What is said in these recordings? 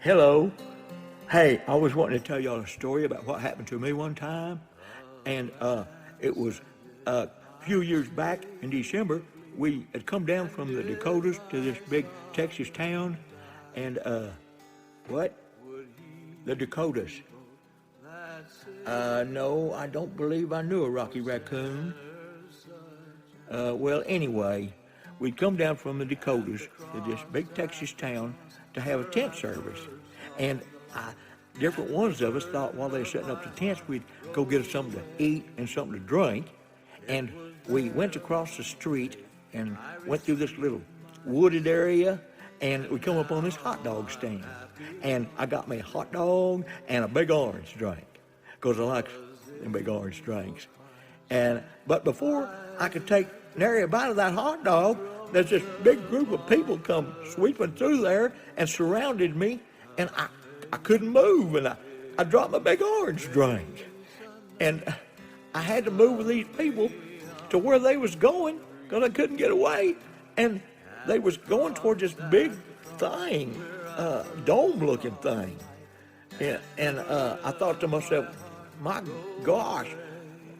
Hello. Hey, I was wanting to tell y'all a story about what happened to me one time. And it was a few years back in December. We had come down from the Dakotas to this big Texas town. And what? The Dakotas. No, I don't believe I knew a Rocky Raccoon. Well, anyway, we'd come down from the Dakotas to this big Texas town to have a tent service. And different ones of us thought while they were setting up the tents, we'd go get us something to eat and something to drink. And we went across the street and went through this little wooded area, and we come up on this hot dog stand. And I got me a hot dog and a big orange drink, because I like them big orange drinks. But before I could take nary a bite of that hot dog, there's this big group of people come sweeping through there and surrounded me, and I couldn't move, and I dropped my big orange drink. And I had to move with these people to where they was going, because I couldn't get away. And they was going toward this big thing, dome-looking thing. And I thought to myself, my gosh,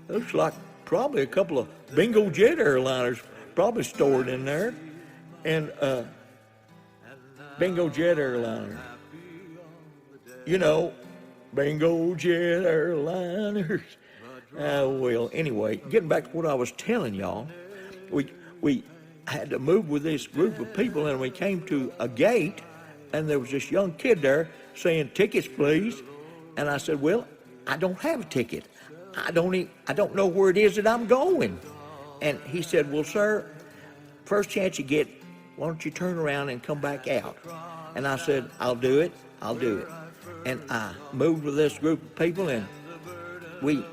looks like probably a couple of bingo jet airliners probably stored in there. And bingo jet airliners. You know, bingo jet airliners. Well, anyway, getting back to what I was telling y'all, we had to move with this group of people, and we came to a gate, and there was this young kid there saying, "Tickets, please." And I said, "Well, I don't have a ticket. I don't know where it is that I'm going." And he said, "Well, sir, first chance you get, why don't you turn around and come back out?" And I said, I'll do it. And I moved with this group of people, and we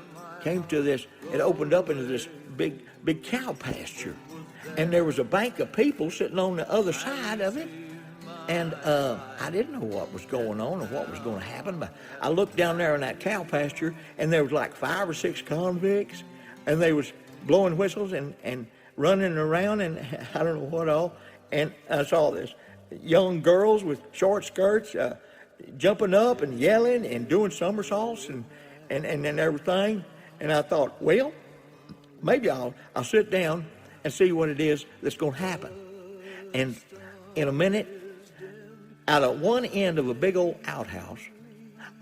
came to this, it opened up into this big cow pasture. And there was a bank of people sitting on the other side of it. And I didn't know what was going on or what was going to happen, but I looked down there in that cow pasture, and there was like 5 or 6 convicts, and they was blowing whistles and running around, and I don't know what all. And I saw this young girls with short skirts jumping up and yelling and doing somersaults and everything. And I thought, well, maybe I'll sit down and see what it is that's going to happen. And in a minute, out of one end of a big old outhouse,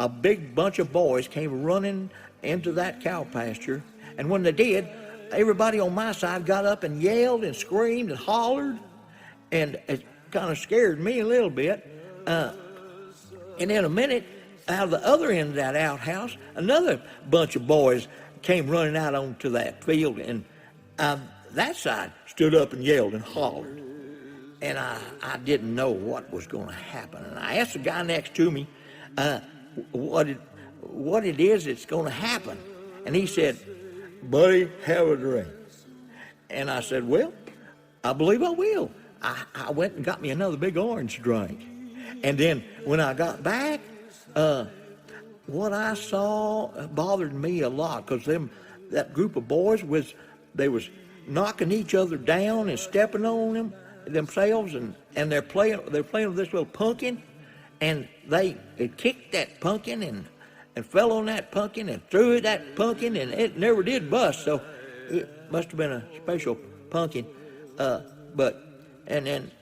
a big bunch of boys came running into that cow pasture. And when they did, everybody on my side got up and yelled and screamed and hollered. And it kind of scared me a little bit. And in a minute, out of the other end of that outhouse, another bunch of boys came running out onto that field. And that side stood up and yelled and hollered. And I didn't know what was going to happen. And I asked the guy next to me what it is that's going to happen. And he said, "Buddy, have a drink." And I said, "Well, I believe I will." I went and got me another big orange drink. And then when I got back, what I saw bothered me a lot, because that group of boys was knocking each other down and stepping on themselves, and they're playing with this little pumpkin, and they kicked that pumpkin and fell on that pumpkin and threw at that pumpkin, and it never did bust, so it must have been a special pumpkin. And then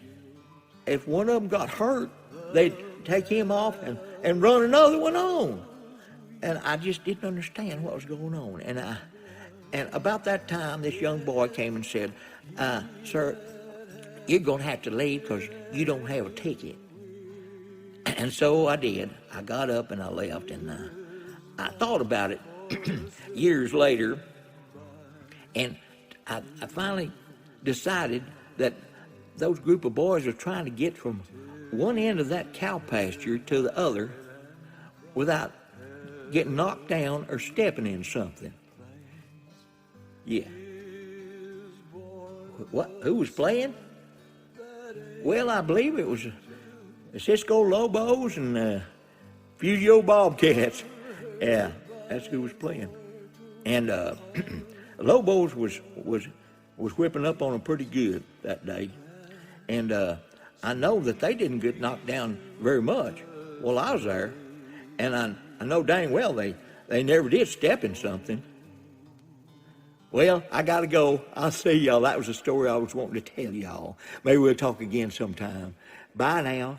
if one of them got hurt, they'd take him off and run another one on. And I just didn't understand what was going on. And about that time, this young boy came and said, "Sir, you're going to have to leave because you don't have a ticket." And so I did. I got up and I left. And I thought about it years later. And I finally decided that those group of boys were trying to get from one end of that cow pasture to the other without getting knocked down or stepping in something. Yeah. What? Who was playing? Well, I believe it was the Cisco Lobos and Fugio Bobcats. Yeah, that's who was playing. And Lobos was whipping up on them pretty good that day. And I know that they didn't get knocked down very much. Well, I was there, and I know dang well they never did step in something. Well, I got to go. I'll see y'all. That was a story I was wanting to tell y'all. Maybe we'll talk again sometime. Bye now.